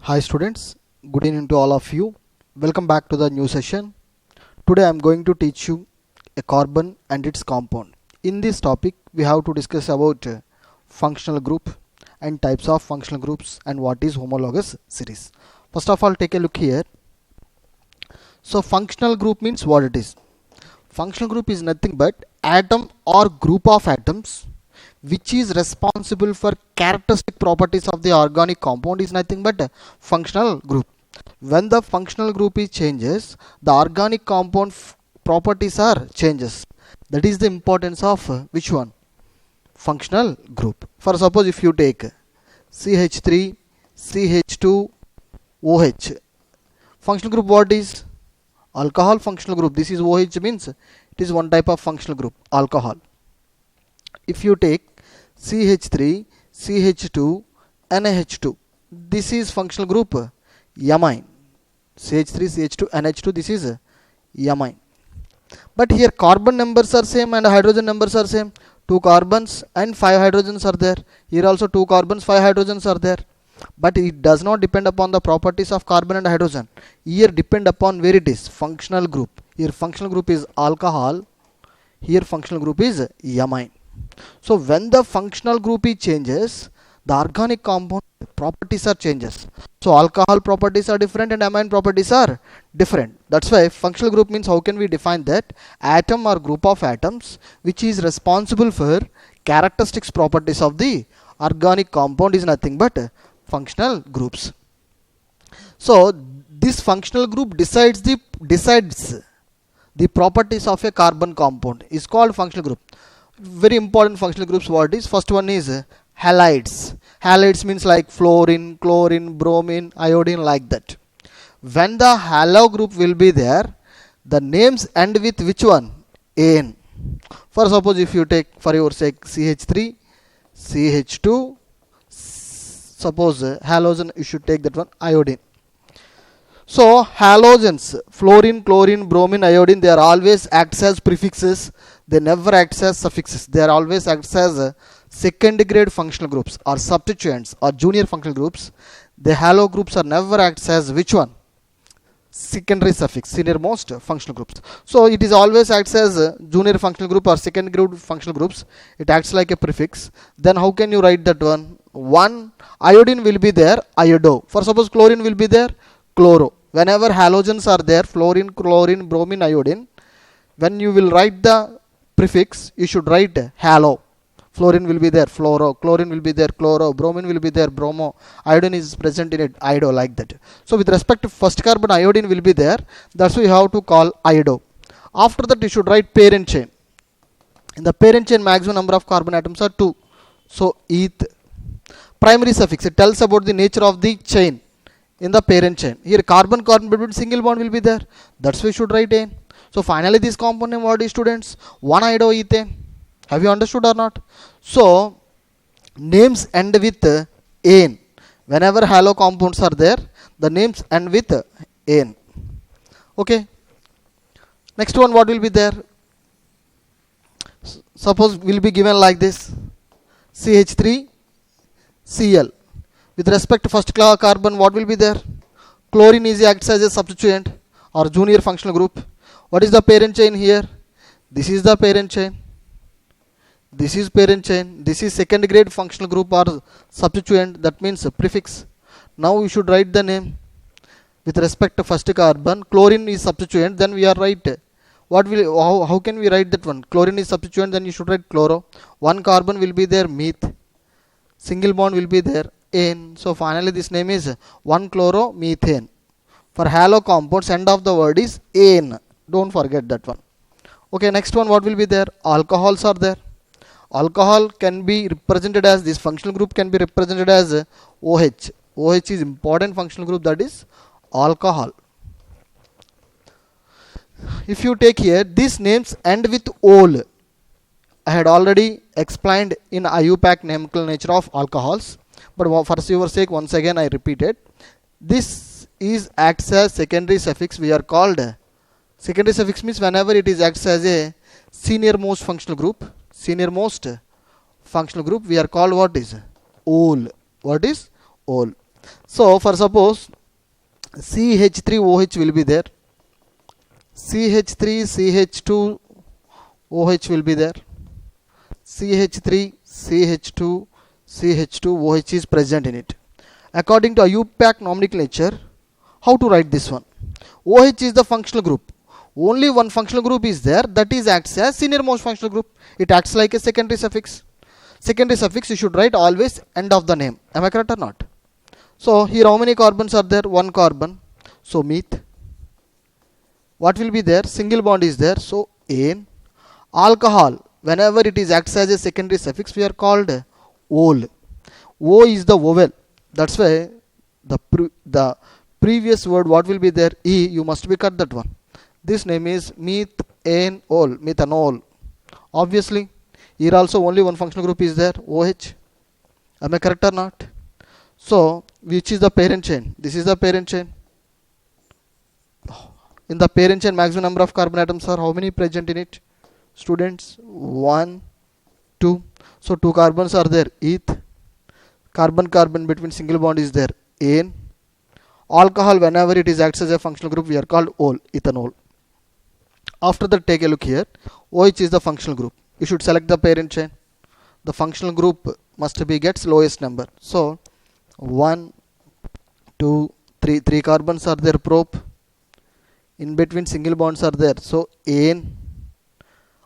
Hi students, good evening to all of you. Welcome back to the new session. Today I am going to teach you a carbon and its compound. In this topic we have to discuss about functional group and types of functional groups and what is homologous series. First of all, take a look here. So functional group means what it is. Functional group is nothing but atom or group of atoms which is responsible for characteristic properties of the organic compound is nothing but a functional group. When the functional group is changes, the organic compound properties are changes. That is the importance of which one? Functional group. For suppose if you take CH3, CH2, OH. Functional group what is? Alcohol functional group. This is OH means it is one type of functional group, alcohol. If you take CH3, CH2, NH2, this is functional group amine. CH3, CH2, NH2, this is amine. But here carbon numbers are same and hydrogen numbers are same. 2 carbons and 5 hydrogens are there. Here also 2 carbons, 5 hydrogens are there. But it does not depend upon the properties of carbon and hydrogen. Here depend upon where it is, functional group. Here functional group is alcohol. Here functional group is amine. So when the functional group is changes, the organic compound properties are changes. So alcohol properties are different and amine properties are different. That's why functional group means how can we define that? Atom or group of atoms which is responsible for characteristics properties of the organic compound is nothing but functional groups. So this functional group decides the properties of a carbon compound is called functional group. Very important functional groups what is? First one is halides. Halides means like fluorine, chlorine, bromine, iodine, like that. When the halo group will be there, the names end with which one? Ane. For suppose if you take for your sake CH3, CH2, suppose halogen you should take that one, iodine. So halogens, fluorine, chlorine, bromine, iodine, they are always acts as prefixes. They never act as suffixes. They are always acts as second grade functional groups or substituents or junior functional groups. The halo groups are never acts as which one? Secondary suffix, senior most functional groups. So it is always acts as junior functional group or second grade functional groups. It acts like a prefix. Then how can you write that one? One iodine will be there, iodo. For suppose chlorine will be there, chloro. Whenever halogens are there, fluorine, chlorine, bromine, iodine, when you will write the prefix, you should write halo. Fluorine will be there, fluoro, chlorine will be there, chloro, bromine will be there, bromo, iodine is present in it, iodo, like that. So with respect to first carbon, iodine will be there, that's why you have to call iodo. After that you should write parent chain. In the parent chain maximum number of carbon atoms are 2. So eth. Primary suffix, it tells about the nature of the chain in the parent chain. Here carbon between single bond will be there, that's why you should write ane. So finally this compound name what is, students? 1-iodoethane. Have you understood or not? So names end with ane. Whenever halo compounds are there, the names end with ane. Okay. Next one what will be there? Suppose will be given like this. CH3 Cl. With respect to first carbon what will be there? Chlorine is acts as a substituent or junior functional group. What is the parent chain here? This is the parent chain. This is parent chain. This is second grade functional group or substituent, that means prefix. Now we should write the name. With respect to first carbon, chlorine is substituent, then we are right. How can we write that one? Chlorine is substituent, then you should write chloro. One carbon will be there, meth. Single bond will be there, ane. So finally this name is 1-chloromethane. For halo compounds, end of the word is ane. Don't forget that one. Okay, next one what will be there? Alcohols are there. Alcohol can be represented as, this functional group can be represented as OH. OH is important functional group, that is alcohol. If you take here, these names end with ol. I had already explained in IUPAC nomenclature of alcohols, but for your sake once again I repeat it. This is acts as secondary suffix. We are called secondary suffix means whenever it is acts as a senior most functional group, we are called what is? Ol. What is? Ol. So for suppose CH3OH will be there, CH3 CH2 OH will be there, CH3 CH2 CH2 OH is present in it. According to IUPAC nomenclature, how to write this one? OH is the functional group. Only one functional group is there, that is acts as senior most functional group. It acts like a secondary suffix. Secondary suffix you should write always end of the name. Am I correct or not? So here how many carbons are there? One carbon. So meth. What will be there? Single bond is there. So ane. Alcohol. Whenever it is acts as a secondary suffix, we are called ol. O is the vowel. That's why the previous word what will be there? E. You must be cut that one. This name is methanol. Methanol. Obviously, here also only one functional group is there. OH. Am I correct or not? So, which is the parent chain? This is the parent chain. In the parent chain, maximum number of carbon atoms are how many present in it? Students, 1, 2. So, 2 carbons are there. Eth. Carbon between single bond is there. Ane. Alcohol, whenever it is acts as a functional group, we are called ol. Ethanol. After that, take a look here. OH is the functional group. You should select the parent chain. The functional group must be gets lowest number. So, 1, 2, 3. 3 carbons are there. Prop. In between single bonds are there. So, ane.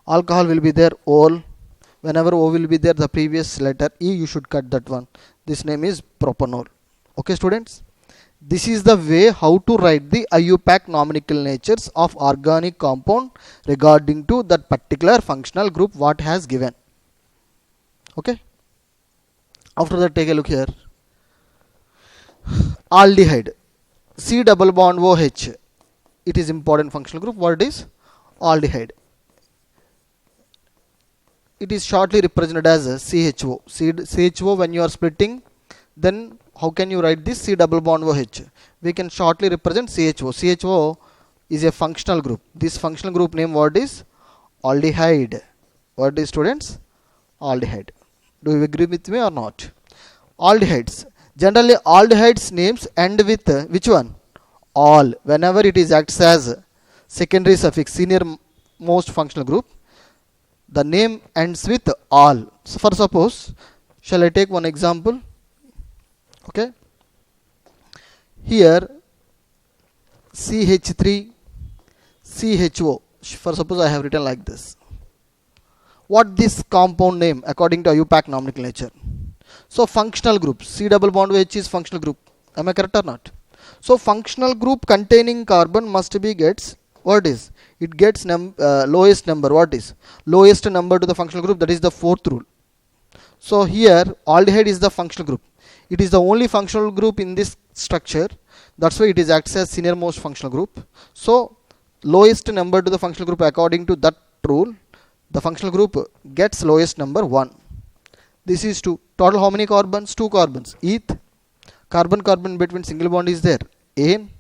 Alcohol will be there. Ol. Whenever O will be there, the previous letter E, you should cut that one. This name is propanol. Okay, students? This is the way how to write the IUPAC nomenclatures of organic compound regarding to that particular functional group what has given. Okay. After that, take a look here. Aldehyde. C double bond OH. It is important functional group. What is aldehyde? It is shortly represented as a CHO. CHO when you are splitting, then how can you write this? C double bond OH. We can shortly represent CHO. CHO is a functional group. This functional group name what is? Aldehyde. What is, students? Aldehyde. Do you agree with me or not? Aldehydes. Generally aldehydes names end with which one? All. Whenever it is acts as secondary suffix, senior most functional group, the name ends with all. So for suppose, shall I take one example? Okay. Here CH3 CHO. For suppose I have written like this. What this compound name according to IUPAC nomenclature? So functional group. C double bond OH is functional group. Am I correct or not? So functional group containing carbon must be gets what is? It gets lowest number. What is? Lowest number to the functional group. That is the fourth rule. So here aldehyde is the functional group. It is the only functional group in this structure. That's why it is acts as senior most functional group. So lowest number to the functional group according to that rule, the functional group gets lowest number 1. This is 2. Total how many carbons? 2 carbons. Eth. Carbon between single bond is there. Ane.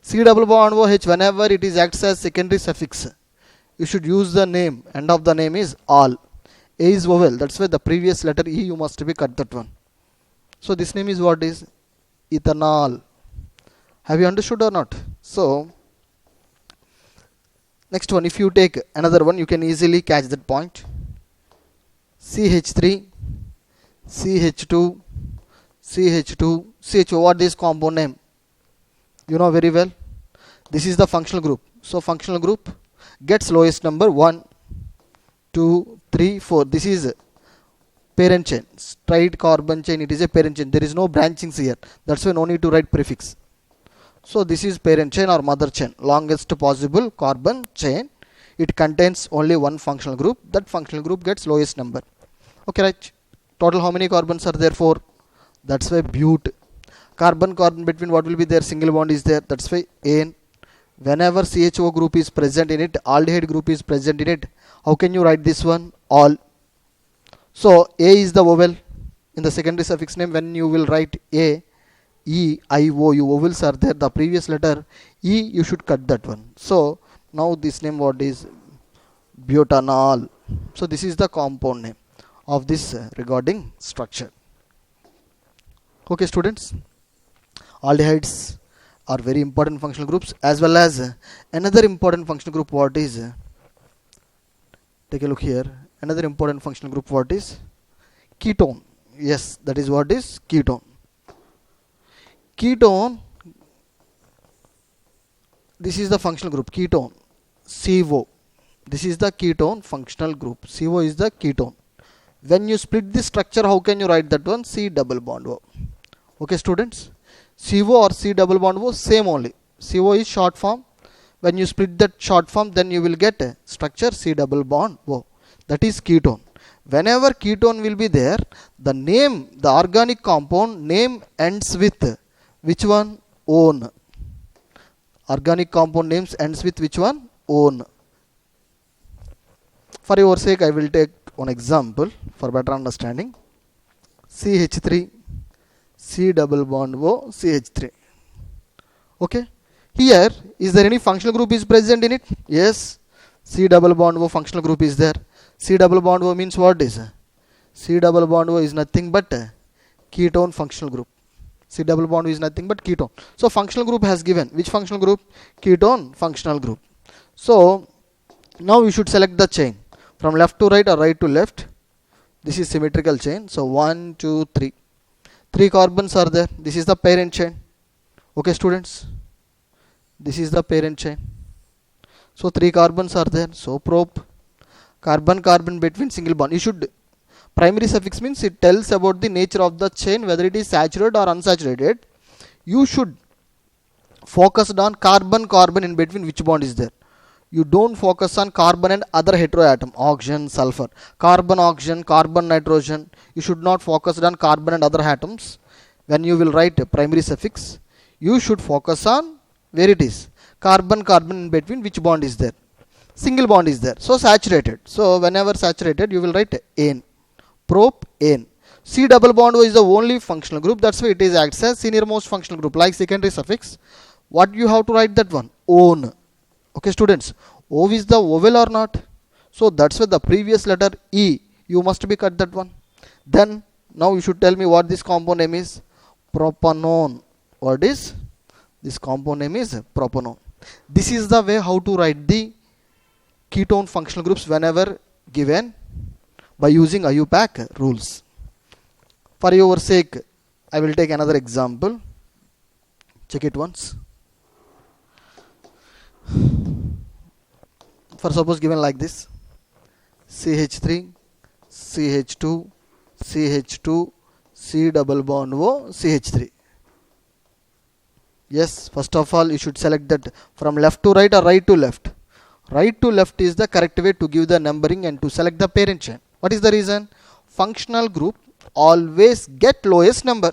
C double bond OH whenever it is acts as secondary suffix, you should use the name. End of the name is all. A is vowel. That's why the previous letter E you must be cut that one. So this name is what is? Ethanol. Have you understood or not? So next one, if you take another one, you can easily catch that point. CH3, CH2, CH2, CHO. What is compound name? You know very well. This is the functional group. So functional group gets lowest number 1, 2, 3, 4. This is parent chain. Straight carbon chain. It is a parent chain. There is no branchings here. That's why no need to write prefix. So this is parent chain or mother chain. Longest possible carbon chain. It contains only one functional group. That functional group gets lowest number. Okay, right. Total how many carbons are there? 4. That's why bute. Carbon between what will be there? Single bond is there. That's why ane. Whenever CHO group is present in it, aldehyde group is present in it. How can you write this one? All. So A is the vowel in the secondary suffix name. When you will write A, E, I, O, U vowels are there. The previous letter E you should cut that one. So now this name what is? Butanol. So this is the compound name of this regarding structure. Okay, students. aldehydes are very important functional groups, as well as another important functional group. What is, take a look here, another important functional group, what is ketone. Yes, that is what is ketone. Ketone, this is the functional group ketone, CO. This is the ketone functional group. CO is the ketone. When you split this structure, how can you write that one? C double bond O. Okay, students, CO or C double bond O, same only. CO is short form. When you split that short form, then you will get a structure C double bond O. That is ketone. Whenever ketone will be there, the name, the organic compound name ends with which one? One. Organic compound names ends with which one? One. For your sake, I will take one example for better understanding. CH3, C double bond O, CH3. Okay. Here, is there any functional group is present in it? Yes. C double bond O functional group is there. C double bond O means what is? C double bond O is nothing but ketone functional group. C double bond O is nothing but ketone. So functional group has given. Which functional group? Ketone functional group. So now you should select the chain from left to right or right to left. This is symmetrical chain. So 1, 2, 3. 3 carbons are there. This is the parent chain. Okay, students. This is the parent chain. So 3 carbons are there. So prop, carbon carbon between single bond. You should, primary suffix means it tells about the nature of the chain, whether it is saturated or unsaturated. You should focus on carbon carbon in between which bond is there. You don't focus on carbon and other heteroatom, oxygen, sulfur, carbon, oxygen, carbon, nitrogen. You should not focus on carbon and other atoms. When you will write a primary suffix, you should focus on where it is. Carbon carbon in between which bond is there. Single bond is there. So saturated. So whenever saturated, you will write N. Prop N. C double bond O is the only functional group. That's why it is acts as seniormost functional group, like secondary suffix. What you have to write that one? On. Okay, students. O is the vowel or not? So that's why the previous letter E, you must be cut that one. Then now you should tell me what this compound name is. Propanone. What is? This compound name is propanone. This is the way how to write the ketone functional groups whenever given by using IUPAC rules. For your sake, I will take another example. Check it once. For suppose given like this, CH3, CH2, CH2, C double bond O, CH3. Yes, first of all, you should select that from left to right or right to left. Right to left is the correct way to give the numbering and to select the parent chain. What is the reason? Functional group always get lowest number.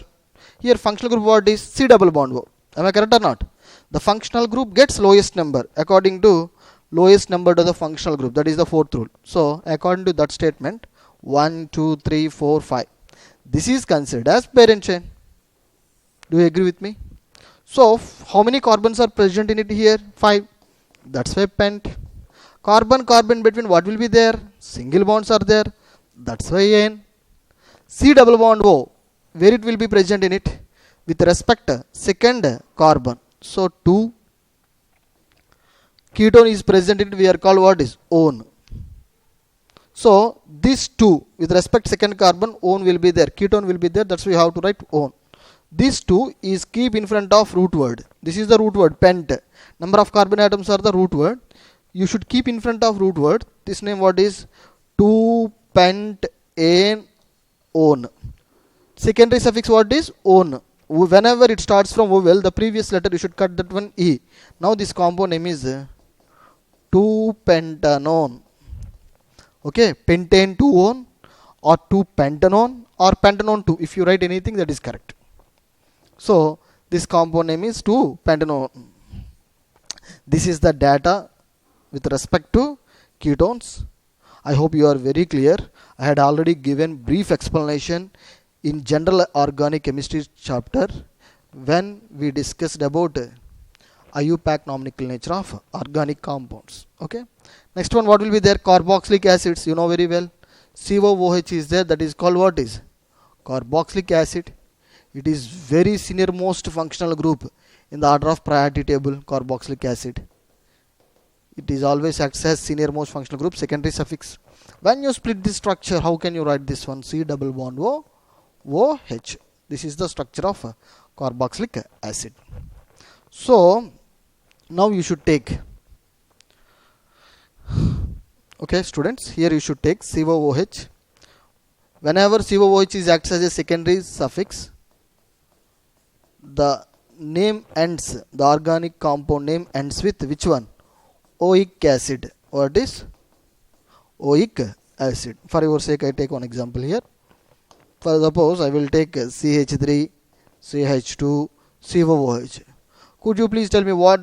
Here functional group what is? C double bond O. Am I correct or not? The functional group gets lowest number according to lowest number to the functional group. That is the fourth rule. So according to that statement, 1, 2, 3, 4, 5. This is considered as parent chain. Do you agree with me? So how many carbons are present in it here? 5. That's why pent. Carbon carbon between what will be there? Single bonds are there. That's why N. C double bond O, where it will be present in it? With respect to second carbon. So 2. Ketone is present in it, we are called what is? One. So this 2 with respect to second carbon, one will be there. Ketone will be there. That's why you have to write one. This 2 is keep in front of root word. This is the root word, pent. Number of carbon atoms are the root word. You should keep in front of root word. This name what is? 2-pent-ane. Secondary suffix what is? On. Whenever it starts from vowel, the previous letter you should cut that one E. Now this compound name is 2-pentanone. Okay, pentane 2-one or 2-pentanone or pentanone 2. If you write anything, that is correct. So this compound name is 2-pentanone. This is the data with respect to ketones. I hope you are very clear. I had already given brief explanation in general organic chemistry chapter when we discussed about IUPAC nomenclature nature of organic compounds. Okay. Next one, what will be there? Carboxylic acids. You know very well. COOH is there. That is called what is? Carboxylic acid. It is very senior most functional group in the order of priority table, carboxylic acid. It is always acts as senior most functional group, secondary suffix. When you split this structure, how can you write this one? C double bond O, OH. This is the structure of carboxylic acid. So now you should take, okay students, here you should take COOH. Whenever COOH is acts as a secondary suffix, the name ends, the organic compound name ends with which one? Oic acid. What is oic acid? For your sake, I take one example here. For suppose I will take CH3, CH2, COOH. Could you please tell me what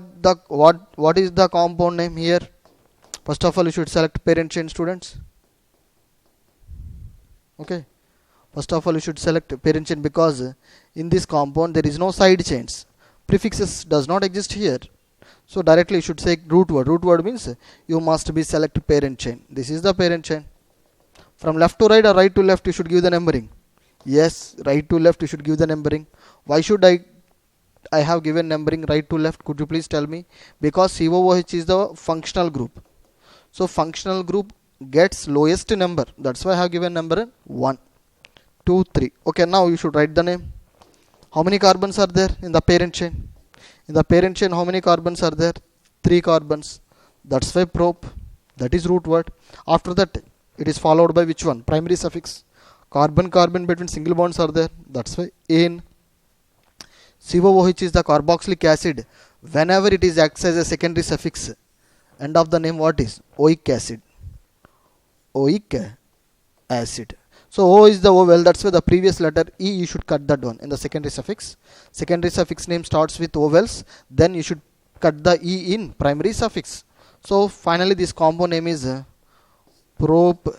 is the compound name here? First of all, you should select parent chain, students. Okay. First of all, you should select parent chain because in this compound there is no side chains. Prefixes does not exist here. So directly you should say root word. Root word means you must be select parent chain. This is the parent chain. From left to right or right to left you should give the numbering. Yes, right to left you should give the numbering. Why should I have given numbering right to left? Could you please tell me? Because COOH is the functional group. So functional group gets lowest number. That's why I have given number 1, 2, 3. Okay, now you should write the name. How many carbons are there in the parent chain? In the parent chain, how many carbons are there? 3 carbons. That's why prop. That is root word. After that, it is followed by which one? Primary suffix. Carbon between single bonds are there. That's why ane. COOH is the carboxylic acid. Whenever it is acts as a secondary suffix, end of the name what is? Oic acid. Oic acid. So O is the vowel, that's why the previous letter E you should cut that one in the secondary suffix. Secondary suffix name starts with vowels, then you should cut the E in primary suffix. So finally this compound name is propane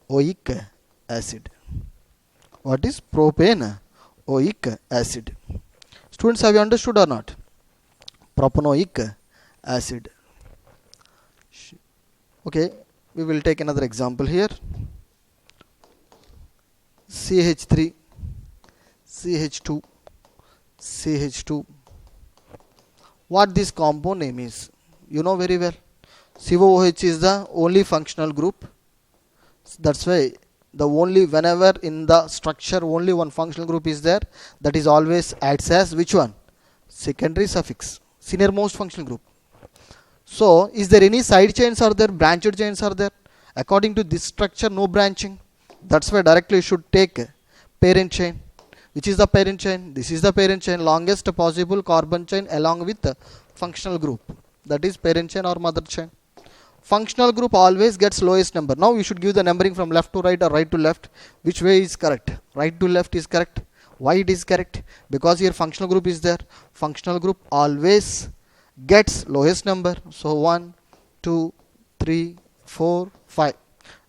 oic acid. What is propane oic acid? Students, have you understood or not? Propanoic acid. Okay, we will take another example here. CH3, CH2, CH2. What this compound name is? You know very well. COOH is the only functional group. That's why the only, whenever in the structure only one functional group is there, that is always acts as which one? Secondary suffix. Senior most functional group. So, is there any side chains are there, branched chains are there? According to this structure, no branching. That's why directly you should take parent chain. Which is the parent chain? This is the parent chain, longest possible carbon chain along with the functional group. That is parent chain or mother chain. Functional group always gets lowest number. Now you should give the numbering from left to right or right to left. Which way is correct? Right to left is correct. Why it is correct? Because here functional group is there. Functional group always gets lowest number. So 1, 2, 3, 4, 5.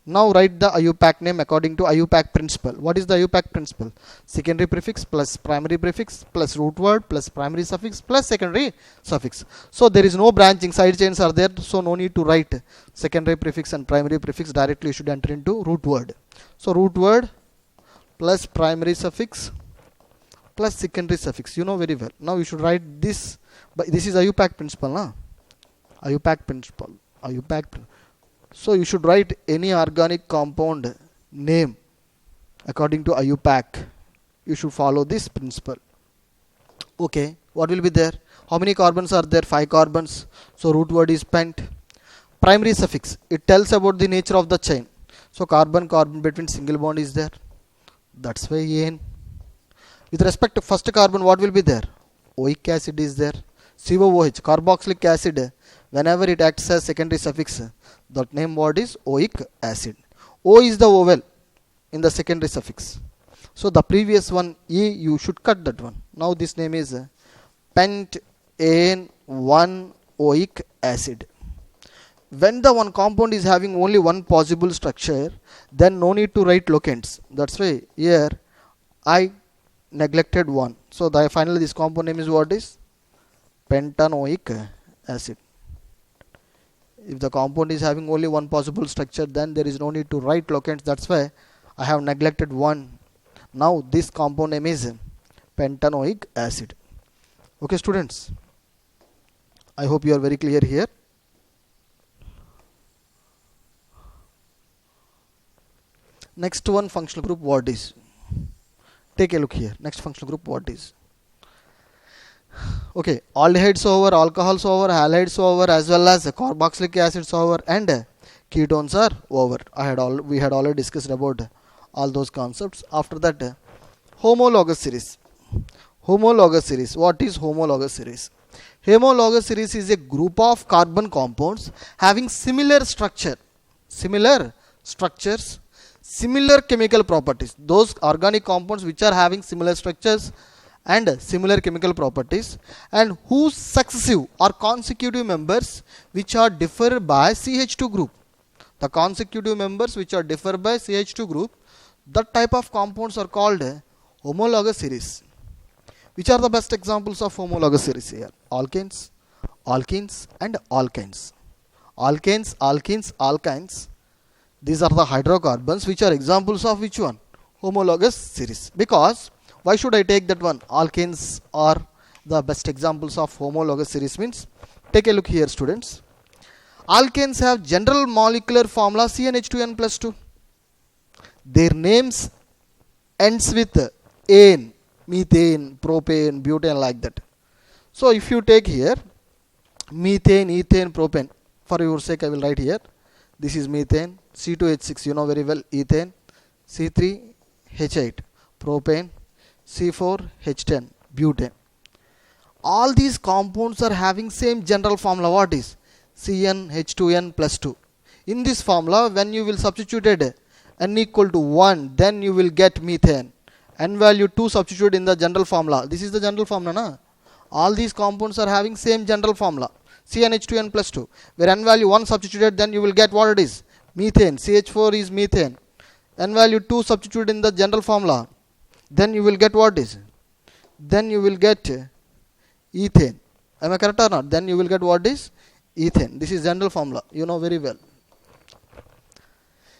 Now write the IUPAC name according to IUPAC principle. What is the IUPAC principle? Secondary prefix plus primary prefix plus root word plus primary suffix plus secondary suffix. So there is no branching, side chains are there, so no need to write secondary prefix and primary prefix. Directly you should enter into root word. So root word plus primary suffix plus secondary suffix. You know very well. Now you should write this. But this is IUPAC principle, na? IUPAC principle. IUPAC. So you should write any organic compound name according to IUPAC. You should follow this principle. Okay, what will be there? How many carbons are there? 5 carbons. So root word is pent. Primary suffix, it tells about the nature of the chain. So carbon between single bond is there. That's why ane. With respect to first carbon, what will be there? Oic acid is there. COOH, carboxylic acid, whenever it acts as secondary suffix, that name word is oic acid. O is the vowel in the secondary suffix. So the previous one, E, you should cut that one. Now this name is pentane 1 oic acid. When the one compound is having only one possible structure, then no need to write locants. That's why here I neglected one. So finally this compound name is what is? Pentanoic acid. If the compound is having only one possible structure, then there is no need to write locants. That's why I have neglected one. Now this compound name is pentanoic acid. Okay students, I hope you are very clear here. Next one, functional group, what is? Take a look here. Next functional group, what is? Okay, aldehydes over, alcohols over, halides over, as well as carboxylic acids over, and ketones are over. We had already discussed about all those concepts. After that, homologous series. Homologous series. What is homologous series? Homologous series is a group of carbon compounds having similar structures, similar chemical properties. Those organic compounds which are having similar structures and similar chemical properties, and whose successive or consecutive members which are differ by CH2 group. The consecutive members which are differ by CH2 group, that type of compounds are called homologous series. Which are the best examples of homologous series here? Alkanes, alkenes, and alkynes. Alkanes, alkenes, alkynes. These are the hydrocarbons which are examples of which one? Homologous series. Because why should I take that one? Alkanes are the best examples of homologous series means. Take a look here students. Alkanes have general molecular formula CnH2n plus 2. Their names ends with ane, methane, propane, butane, like that. So if you take here methane, ethane, propane, for your sake I will write here. This is methane, C2H6, you know very well, ethane, C3H8, propane, C4H10, butane. All these compounds are having same general formula. What is? CnH2n plus 2. In this formula, when you will substitute n equal to 1, then you will get methane. N value 2 substitute in the general formula. This is the general formula, na? All these compounds are having same general formula. CnH2n plus 2. Where n value 1 substituted, then you will get what it is? Methane. CH4 is methane. N value 2 substituted in the general formula. Then you will get what is? Then you will get ethane. Am I correct or not? Then you will get what is? Ethane. This is general formula. You know very well.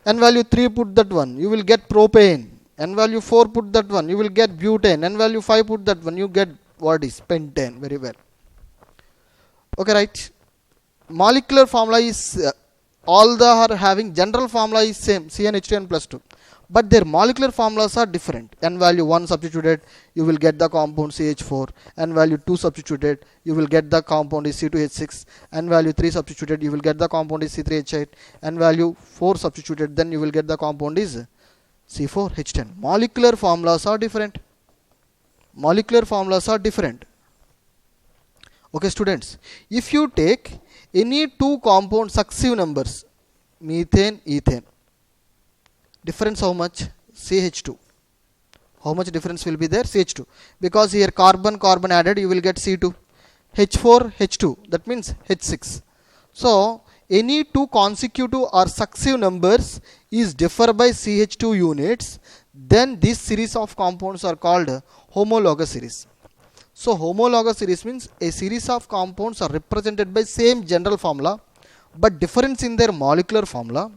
N value 3 put that one. You will get propane. N value 4 put that one. You will get butane. N value 5 put that one. You get what is? Pentane. Very well. Okay, right. Molecular formula is all the are having general formula is same, CnH2n plus 2. But their molecular formulas are different. N value 1 substituted, you will get the compound CH4. N value 2 substituted, you will get the compound is C2H6. N value 3 substituted, you will get the compound is C3H8. N value 4 substituted, then you will get the compound is C4H10. Molecular formulas are different. Molecular formulas are different. Okay students, if you take any two compound successive numbers, methane, ethane, difference how much? CH2. How much difference will be there? CH2. Because here carbon added, you will get C2. H4, H2, that means H6. So any two consecutive or successive numbers is differ by CH2 units, then this series of compounds are called homologous series. So homologous series means a series of compounds are represented by same general formula but difference in their molecular formula.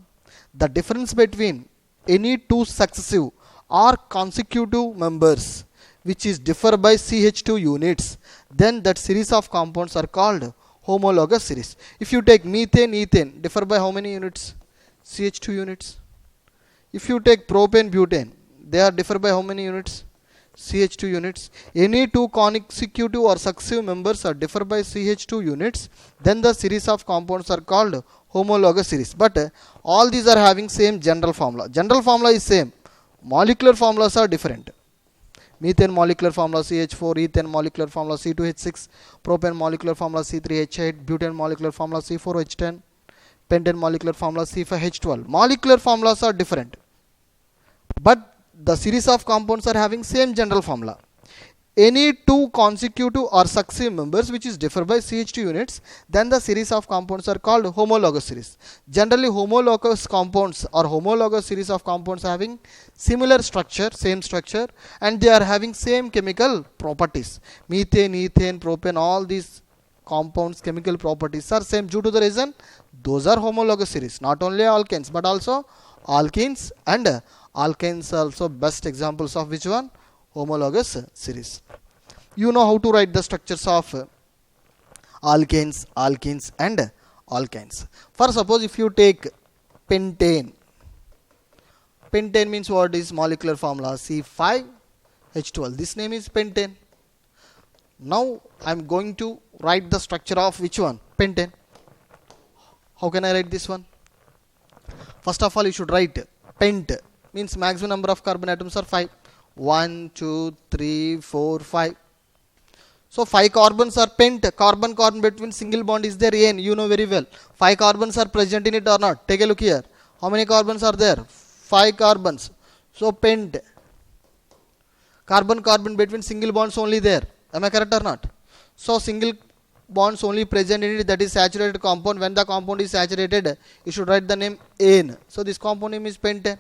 The difference between any two successive or consecutive members which is differ by CH2 units, then that series of compounds are called homologous series. If you take methane, ethane, differ by how many units? CH2 units. If you take propane, butane, they are differ by how many units? CH2 units. Any two consecutive or successive members are differ by CH2 units, then the series of compounds are called homologous series. But all these are having same general formula. General formula is same. Molecular formulas are different. Methane molecular formula CH4, ethane molecular formula C2H6, propane molecular formula C3H8, butane molecular formula C4H10, pentane molecular formula C5H12. Molecular formulas are different, but the series of compounds are having same general formula. Any two consecutive or successive members which is differ by CH2 units, then the series of compounds are called homologous series. Generally homologous compounds or homologous series of compounds having similar structure, same structure, and they are having same chemical properties. Methane, ethane, propane, all these compounds chemical properties are same. Due to the reason those are homologous series. Not only alkanes but also alkenes and Alkanes are also best examples of which one? Homologous series. You know how to write the structures of alkanes, alkenes and alkynes. For suppose if you take pentane. Pentane means what is molecular formula? C5H12. This name is pentane. Now I am going to write the structure of which one? Pentane. How can I write this one? First of all, you should write pent means maximum number of carbon atoms are 5. 1, 2, 3, 4, 5. So 5 carbons are pent. Carbon between single bond is there N. You know very well. 5 carbons are present in it or not. Take a look here. How many carbons are there? 5 carbons. So pent. Carbon between single bonds only there. Am I correct or not? So single bonds only present in it, that is saturated compound. When the compound is saturated, you should write the name N. So this compound name is pentane.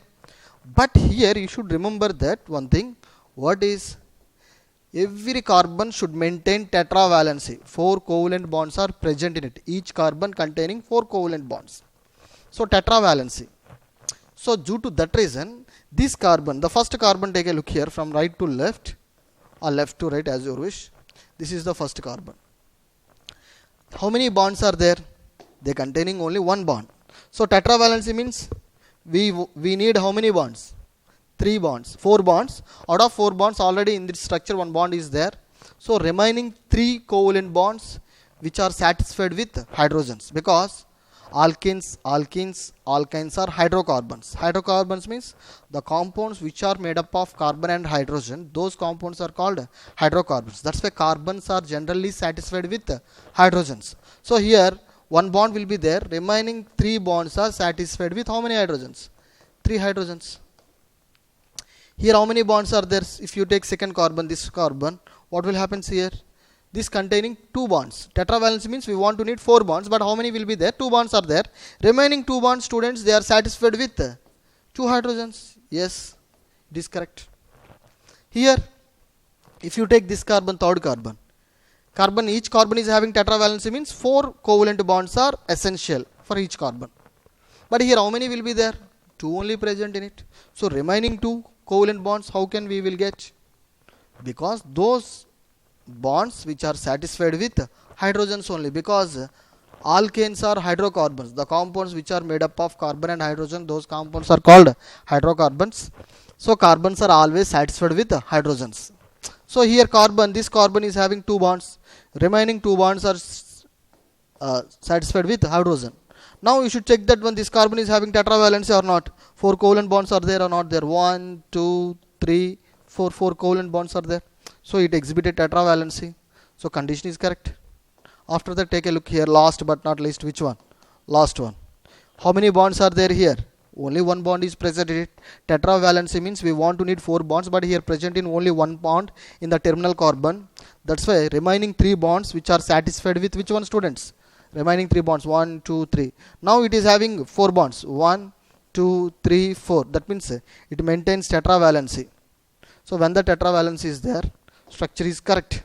But here you should remember that one thing. What is? Every carbon should maintain tetravalency. 4 covalent bonds are present in it. Each carbon containing 4 covalent bonds. So tetravalency. So due to that reason, this carbon, the first carbon, take a look here from right to left or left to right as you wish. This is the first carbon. How many bonds are there? They containing only one bond. So tetravalency means we need how many bonds? 3 bonds, 4 bonds. Out of 4 bonds already in this structure one bond is there. So remaining 3 covalent bonds which are satisfied with hydrogens, because alkenes, alkynes are hydrocarbons. Hydrocarbons means the compounds which are made up of carbon and hydrogen. Those compounds are called hydrocarbons. That's why carbons are generally satisfied with hydrogens. So here one bond will be there. Remaining 3 bonds are satisfied with how many hydrogens? 3 hydrogens. Here how many bonds are there? If you take second carbon, this carbon, what will happen here? This containing 2 bonds. Tetravalence means we want to need 4 bonds, but how many will be there? 2 bonds are there. Remaining 2 bonds, students, they are satisfied with 2 hydrogens. Yes, it is correct. Here, if you take this carbon, third carbon, each carbon is having tetravalency means 4 covalent bonds are essential for each carbon. But here how many will be there? 2 only present in it. So remaining 2 covalent bonds, how can we will get? Because those bonds which are satisfied with hydrogens only, because alkanes are hydrocarbons. The compounds which are made up of carbon and hydrogen, those compounds are called hydrocarbons. So carbons are always satisfied with hydrogens. So here this carbon is having 2 bonds. Remaining 2 bonds are satisfied with hydrogen. Now you should check that when this carbon is having tetravalency or not. 4 covalent bonds are there or not there? 1, 2, 3, 4 covalent bonds are there. So it exhibited tetravalency. So condition is correct. After that, take a look here. Last but not least, which one? Last one. How many bonds are there here? Only one bond is present in it. Tetravalency means we want to need 4 bonds, but here present in only one bond in the terminal carbon. That's why remaining 3 bonds which are satisfied with which one, students? Remaining 3 bonds. 1, 2, 3. Now it is having 4 bonds. 1, 2, 3, 4. That means it maintains tetravalency. So when the tetravalency is there, structure is correct.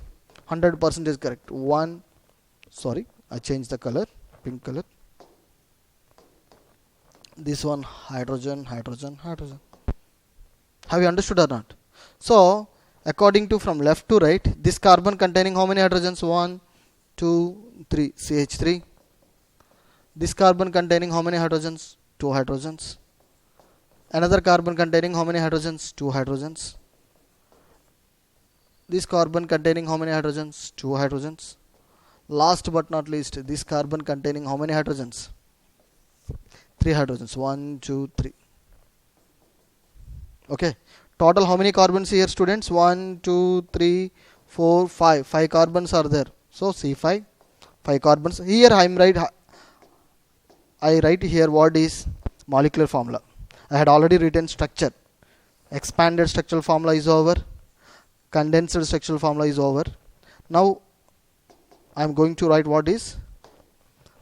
100% is correct. I changed the color. Pink color. This one, hydrogen. Have you understood or not? So according to from left to right, this carbon containing how many hydrogens? 1, 2, 3, CH3. This carbon containing how many hydrogens? 2 hydrogens. Another carbon containing how many hydrogens? 2 hydrogens. This carbon containing how many hydrogens? 2 hydrogens. Last but not least, this carbon containing how many hydrogens? 3 hydrogens. 1, 2, 3. Okay. Total how many carbons here, students? 1, 2, 3, 4, 5. 5 carbons are there. So C5. 5 carbons. Here I write here what is molecular formula. I had already written structure. Expanded structural formula is over. Condensed structural formula is over. Now I am going to write what is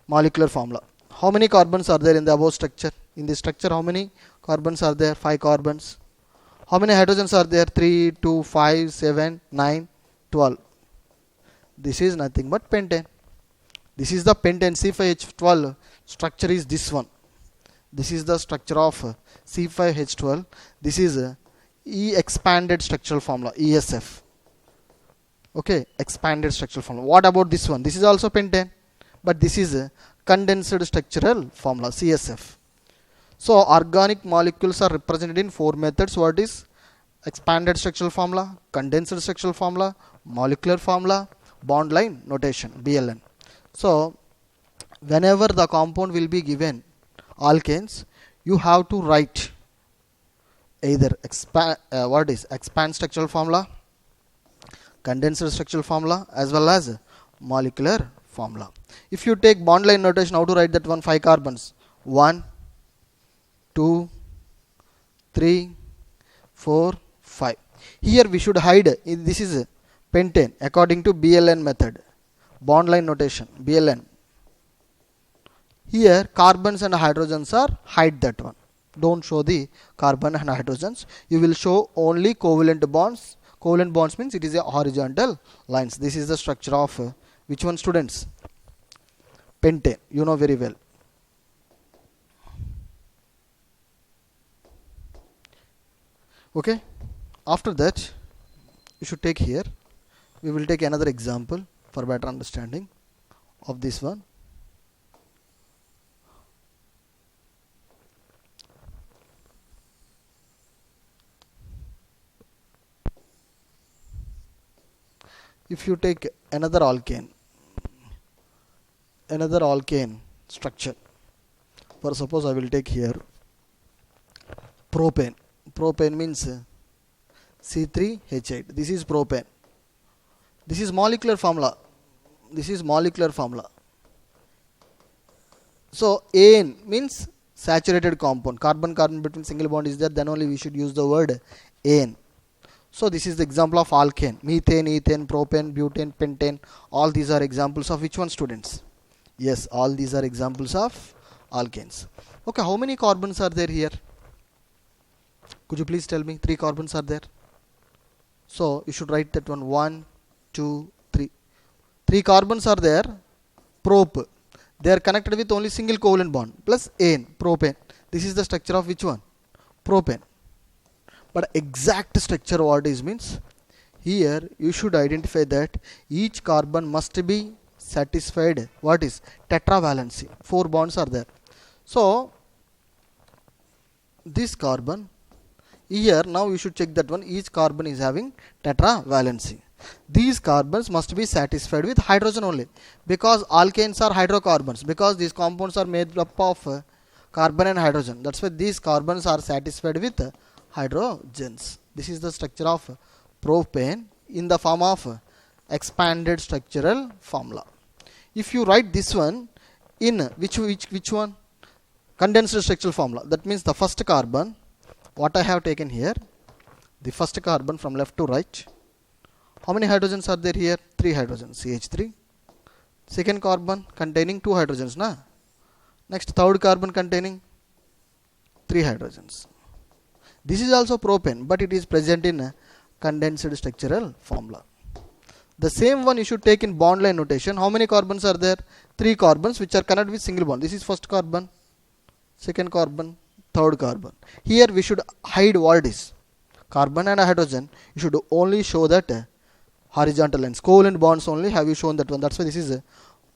molecular formula. How many carbons are there in the above structure? In this structure, how many carbons are there? 5 carbons. How many hydrogens are there? 3, 2, 5, 7, 9, 12. This is nothing but pentane. This is the pentane. C5H12 structure is this one. This is the structure of C5H12. This is E expanded structural formula, ESF. Okay, expanded structural formula. What about this one? This is also pentane, but this is a condensed structural formula, CSF. So organic molecules are represented in 4 methods. What is expanded structural formula, condensed structural formula, molecular formula, bond line notation, BLN. So whenever the compound will be given alkanes, you have to write either expand structural formula, condensed structural formula, as well as molecular formula. If you take bond line notation, how to write that one? 5 carbons, 1, 2, 3, 4, 5. Here we should hide, this is pentane according to BLN method, bond line notation, BLN. Here carbons and hydrogens are, hide that one. Don't show the carbon and hydrogens. You will show only covalent bonds. Covalent bonds means it is a horizontal lines. This is the structure of which one, students? Pentane. You know very well. Okay. After that, you should take here. We will take another example for better understanding of this one. If you take another alkane structure, for suppose I will take here propane. Propane means C3H8. This is propane. This is molecular formula. So ane means saturated compound. Carbon between single bond is there, then only we should use the word ane. So this is the example of alkane. Methane, ethane, propane, butane, pentane. All these are examples of which one, students? Yes, all these are examples of alkanes. Okay, how many carbons are there here? Could you please tell me? 3 carbons are there. So you should write that one. 1, 2, 3. 3 carbons are there. Prop. They are connected with only single covalent bond plus ane, propane. This is the structure of which one? Propane. But exact structure what is means, here you should identify that each carbon must be satisfied. What is tetravalency? 4 bonds are there. So this carbon here, now you should check that one. Each carbon is having tetravalency. These carbons must be satisfied with hydrogen only, because alkanes are hydrocarbons, because these compounds are made up of carbon and hydrogen. That's why these carbons are satisfied with hydrogens. This is the structure of propane in the form of expanded structural formula. If you write this one in which one? Condensed structural formula. That means the first carbon, what I have taken here, the first carbon from left to right. How many hydrogens are there here? 3 hydrogens, CH3. Second carbon containing 2 hydrogens, na? Next, third carbon containing 3 hydrogens. This is also propane, but it is present in a condensed structural formula. The same one you should take in bond line notation. How many carbons are there? 3 carbons which are connected with single bond. This is first carbon, second carbon, third carbon. Here we should hide what is carbon and hydrogen. You should only show that horizontal lines. Covalent bonds only have you shown that one. That's why this is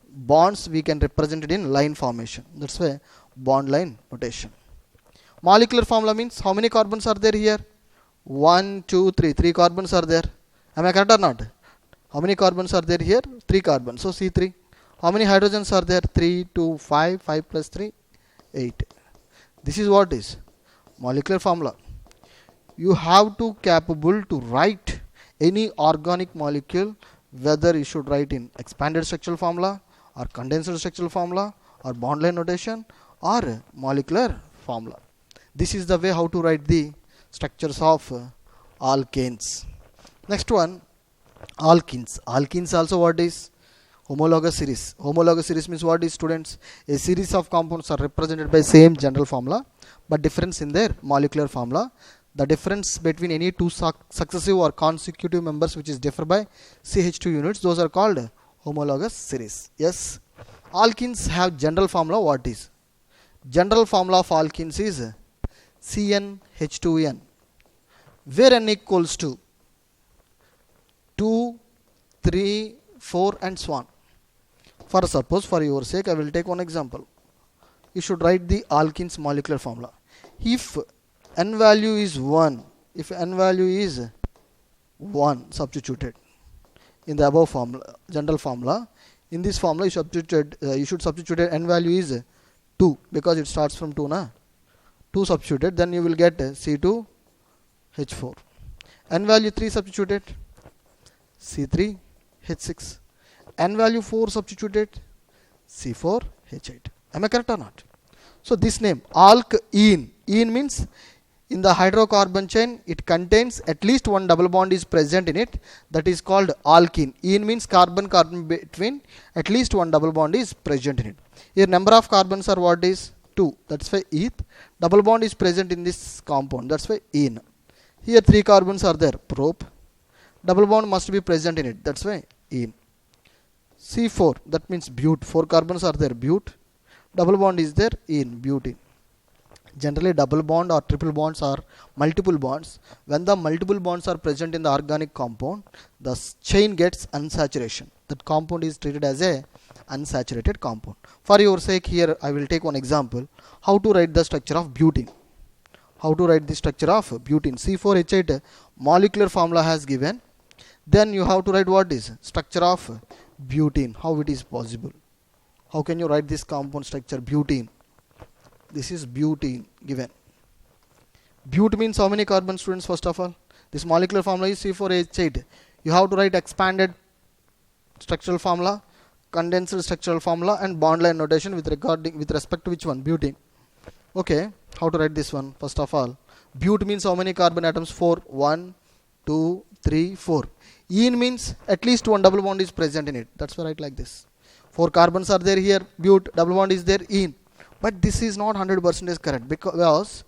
bonds we can represent it in line formation. That's why bond line notation. Molecular formula means how many carbons are there here? 1, 2, 3. 3 carbons are there. Am I correct or not? How many carbons are there here? 3 carbons. So C3. How many hydrogens are there? 3, 2, 5. 5 plus 3, 8. This is what is molecular formula. You have to capable to write any organic molecule, whether you should write in expanded structural formula or condensed structural formula or bond line notation or molecular formula. This is the way how to write the structures of alkanes. Next one, alkenes. Alkenes also what is? Homologous series. Homologous series means what is, students? A series of compounds are represented by same general formula but difference in their molecular formula. The difference between any two successive or consecutive members which is differ by CH2 units, those are called homologous series. Yes, alkenes have general formula what is? General formula of alkenes is CnH2n, where n equals to 2, 3, 4 and so on. For suppose, for your sake, I will take one example. You should write the alkenes molecular formula. If n value is 1, substituted in the above formula, general formula, in this formula you should substitute n value is 2 because it starts from 2 na. 2 substituted, then you will get C2H4. N value 3 substituted, C3H6. N value 4 substituted, C4H8. Am I correct or not? So this name alkene, ene means in the hydrocarbon chain it contains at least one double bond is present in it, that is called alkene. Ene means carbon between at least one double bond is present in it. Here number of carbons are what is 2, that's why eth. Double bond is present in this compound, that's why ene. Here 3 carbons are there, prop. Double bond must be present in it, that's why ene. C4, that means bute. 4 carbons are there, bute. Double bond is there, ene, butene. Generally double bond or triple bonds are multiple bonds. When the multiple bonds are present in the organic compound, the chain gets unsaturation. That compound is treated as a unsaturated compound. For your sake, here I will take one example. How to write the structure of butene. How to write the structure of butene. C4H8 molecular formula has given. Then you have to write what is structure of butene. How it is possible? How can you write this compound structure butene? This is butene given. Bute means how many carbon, students? First of all, this molecular formula is C4H8. You have to write expanded structural formula, condensed structural formula and bond line notation with respect to which one? Butene. Okay, how to write this one? First of all, bute means how many carbon atoms? 4. 1, 2, 3, 4. Ene means at least one double bond is present in it. That's why I write like this. 4 carbons are there here, bute, double bond is there, ene. But this is not 100% correct because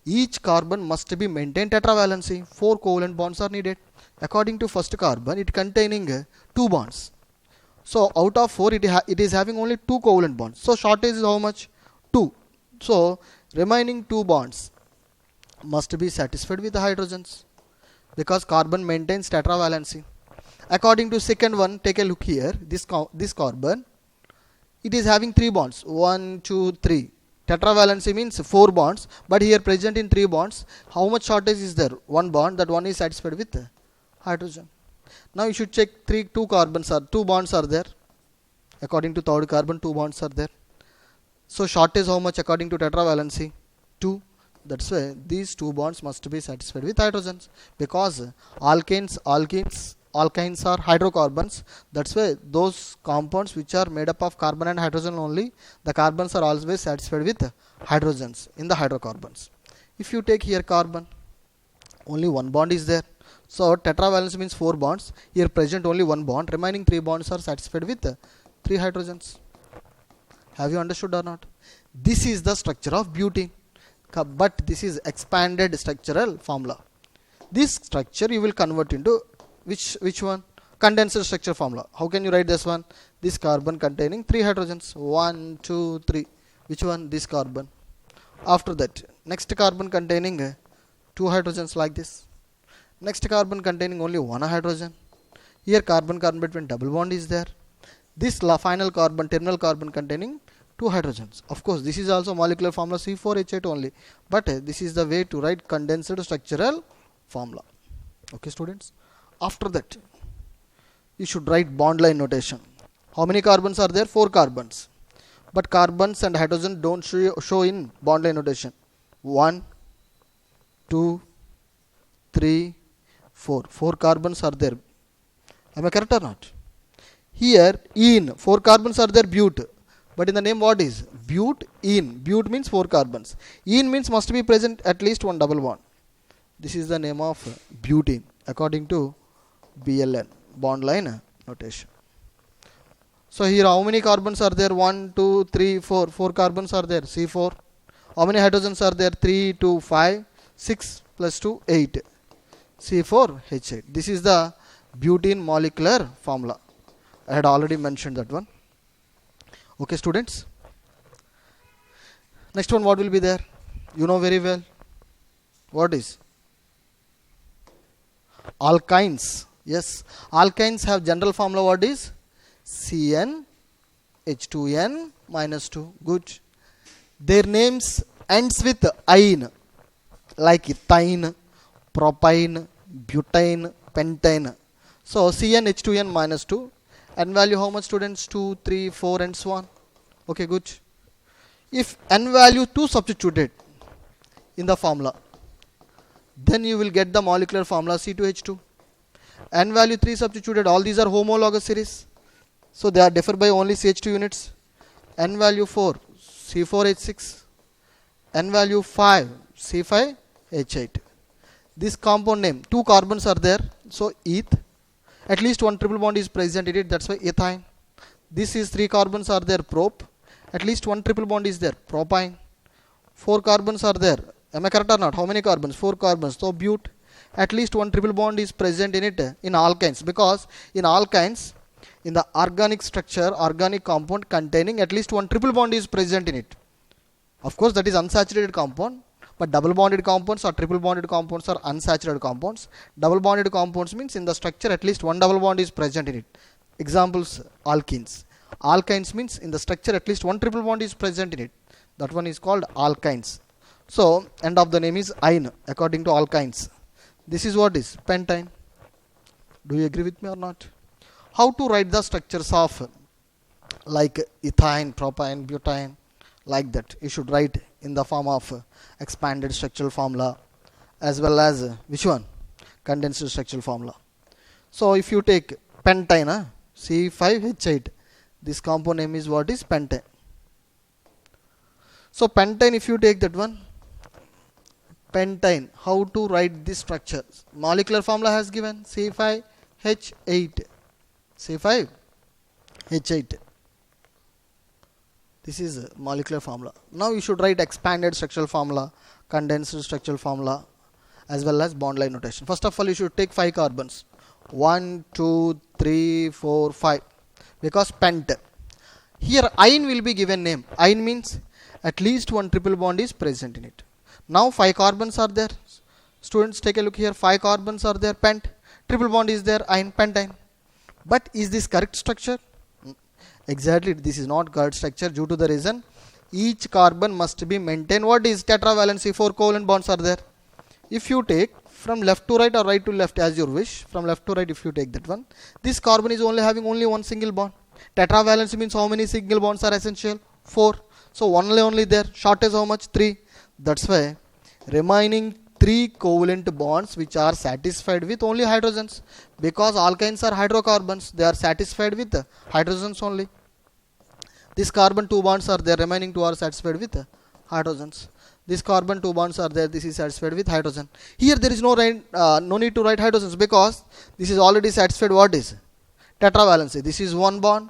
each carbon must be maintained tetravalency. 4 covalent bonds are needed. According to first carbon, it containing 2 bonds. So out of 4, it is having only 2 covalent bonds. So shortage is how much? 2. So remaining 2 bonds must be satisfied with the hydrogens because carbon maintains tetravalency. According to second one, take a look here. This carbon, it is having 3 bonds. 1, 2, 3. Tetravalency means 4 bonds, but here present in 3 bonds. How much shortage is there? 1 bond. That one is satisfied with hydrogen. Now you should check 2 bonds are there. According to third carbon, 2 bonds are there. So shortage how much according to tetravalency? 2. That's why these 2 bonds must be satisfied with hydrogens because alkanes are hydrocarbons. That's why those compounds which are made up of carbon and hydrogen only, the carbons are always satisfied with hydrogens in the hydrocarbons. If you take here carbon, only 1 bond is there. So tetravalence means 4 bonds. Here present only 1 bond. Remaining 3 bonds are satisfied with 3 hydrogens. Have you understood or not? This is the structure of butene. But this is expanded structural formula. This structure you will convert into which one? Condensed structure formula. How can you write this one? This carbon containing 3 hydrogens. 1, 2, 3. Which one? This carbon. After that, next carbon containing 2 hydrogens like this. Next carbon containing only 1 hydrogen. Here carbon between double bond is there. This final carbon, terminal carbon containing 2 hydrogens. Of course, this is also molecular formula C4H8 only. But this is the way to write condensed structural formula. Okay, students. After that, you should write bond line notation. How many carbons are there? 4 carbons. But carbons and hydrogen don't show in bond line notation. 1, 2, 3, 4. 4 carbons are there. Am I correct or not? Here, ene. 4 carbons are there, bute. But in the name what is? Bute, ene. Bute means 4 carbons. Ene means must be present at least 1 double bond. This is the name of butene according to BLN, bond line notation. So here how many carbons are there? 1, 2, 3, 4. 4 carbons are there, C4. How many hydrogens are there? 3, 2, 5, 6 plus 2, 8. C4H8. This is the butene molecular formula. I had already mentioned that one. Okay, students. Next one, what will be there? You know very well. What is? Alkynes. Yes, alkynes have general formula. What is? Cn H2n minus 2. Good. Their names ends with ine, like ethine, propyne, butane, pentane. So Cn H2n minus 2. N value how much, students? 2, 3, 4 and so on. Okay, good. If n value 2 substituted in the formula, then you will get the molecular formula C2H2. N value 3 substituted, all these are homologous series. So they are differ by only CH2 units. N value 4 C4H6. N value 5 C5H8. This compound name, 2 carbons are there. So eth, at least one triple bond is present in it, that's why ethyne. This is 3 carbons are there, prop. At least one triple bond is there, propyne. 4 carbons are there. Am I correct or not? How many carbons? 4 carbons. So bute. At least one triple bond is present in it in alkynes, because in alkynes, in the organic structure, organic compound containing at least one triple bond is present in it. Of course, that is unsaturated compound, but double bonded compounds or triple bonded compounds are unsaturated compounds. Double bonded compounds means in the structure at least one double bond is present in it. Examples, alkenes. Alkynes means in the structure at least one triple bond is present in it. That one is called alkynes. So end of the name is ine according to alkynes. This is what is pentane. Do you agree with me or not? How to write the structures of like ethine, propyne, butane, like that? You should write in the form of expanded structural formula, as well as which one? Condensed structural formula. So if you take pentane, C5H8, this compound name is what is pentane. So pentane, if you take that one, pentane, how to write this structure? Molecular formula has given C5H8. C5H8. This is molecular formula. Now you should write expanded structural formula, condensed structural formula, as well as bond line notation. First of all, you should take 5 carbons. 1, 2, 3, 4, 5. Because pent. Here ine will be given name. Ine means at least one triple bond is present in it. Now 5 carbons are there. Students, take a look here. 5 carbons are there. Pent. Triple bond is there. Ine, pentane. But is this correct structure? Exactly, this is not correct structure due to the reason each carbon must be maintained. What is tetravalency? 4 covalent bonds are there. If you take from left to right or right to left as your wish, from left to right if you take that one, this carbon is only having only one single bond. Tetravalency means how many single bonds are essential? 4. So only there. Shortage how much? 3. That's why remaining 3 covalent bonds which are satisfied with only hydrogens, because alkynes are hydrocarbons, they are satisfied with hydrogens only. This carbon 2 bonds are there, remaining 2 are satisfied with hydrogens. This carbon 2 bonds are there, this is satisfied with hydrogen. Here there is no need to write hydrogens, because this is already satisfied. What is tetravalency? This is 1 bond,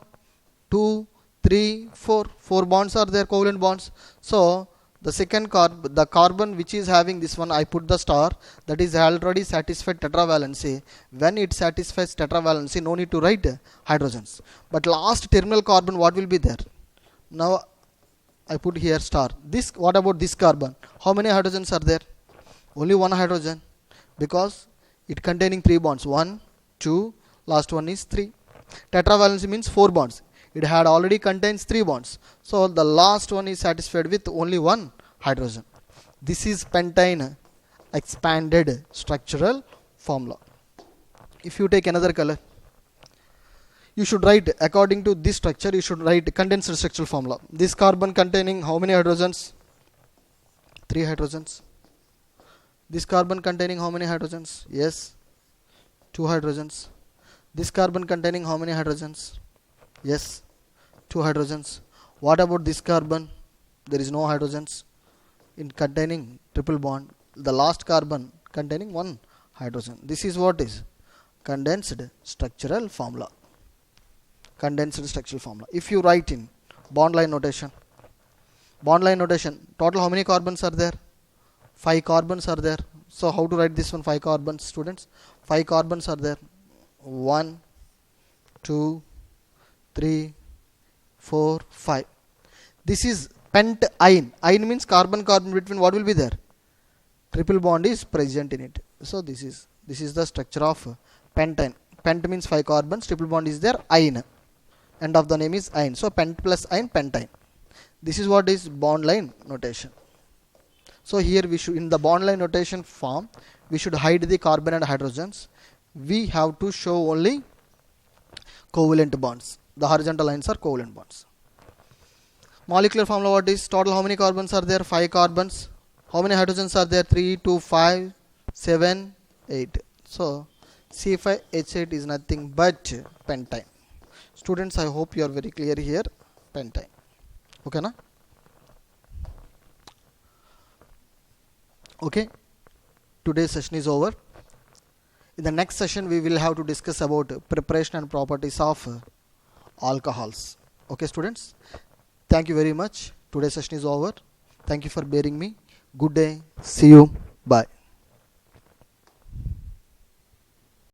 2, 3, 4. 4 bonds are there, covalent bonds. So the second the carbon which is having this one, I put the star, that is already satisfied tetravalency. When it satisfies tetravalency, no need to write hydrogens. But last terminal carbon, what will be there? Now I put here star. This, what about this carbon? How many hydrogens are there? Only one hydrogen, because it containing 3 bonds. 1, 2, last one is 3. Tetravalency means 4 bonds. It had already contains 3 bonds. So the last one is satisfied with only one hydrogen. This is pentane expanded structural formula. If you take another color, you should write according to this structure, you should write condensed structural formula. This carbon containing how many hydrogens? 3 hydrogens. This carbon containing how many hydrogens? Yes, 2 hydrogens. This carbon containing how many hydrogens? Yes, 2 hydrogens. What about this carbon? There is no hydrogens in containing triple bond. The last carbon containing 1 hydrogen. This is what is condensed structural formula. Condensed structural formula. If you write in bond line notation, total how many carbons are there? 5 carbons are there. So how to write this one? 5 carbons, students. 5 carbons are there. 1, 2, 3, 4, 5. This is Pentyne. Yne means carbon carbon between, what will be there? Triple bond is present in it. So this is the structure of pentyne. Pent means 5 carbons, triple bond is there, yne. End of the name is yne. So pent plus yne, pentyne. This is what is bond line notation. So here we should, in the bond line notation form, we should hide the carbon and hydrogens. We have to show only covalent bonds. The horizontal lines are covalent bonds. Molecular formula, what is? Total how many carbons are there? 5 carbons. How many hydrogens are there? 3, 2, 5, 7, 8. So C5H8 is nothing but pentyne. Students, I hope you are very clear here. Pentyne. Okay, na? Okay. Today's session is over. In the next session, we will have to discuss about preparation and properties of alcohols. Okay, students. Thank you very much. Today's session is over. Thank you for bearing me. Good day. See you. Bye.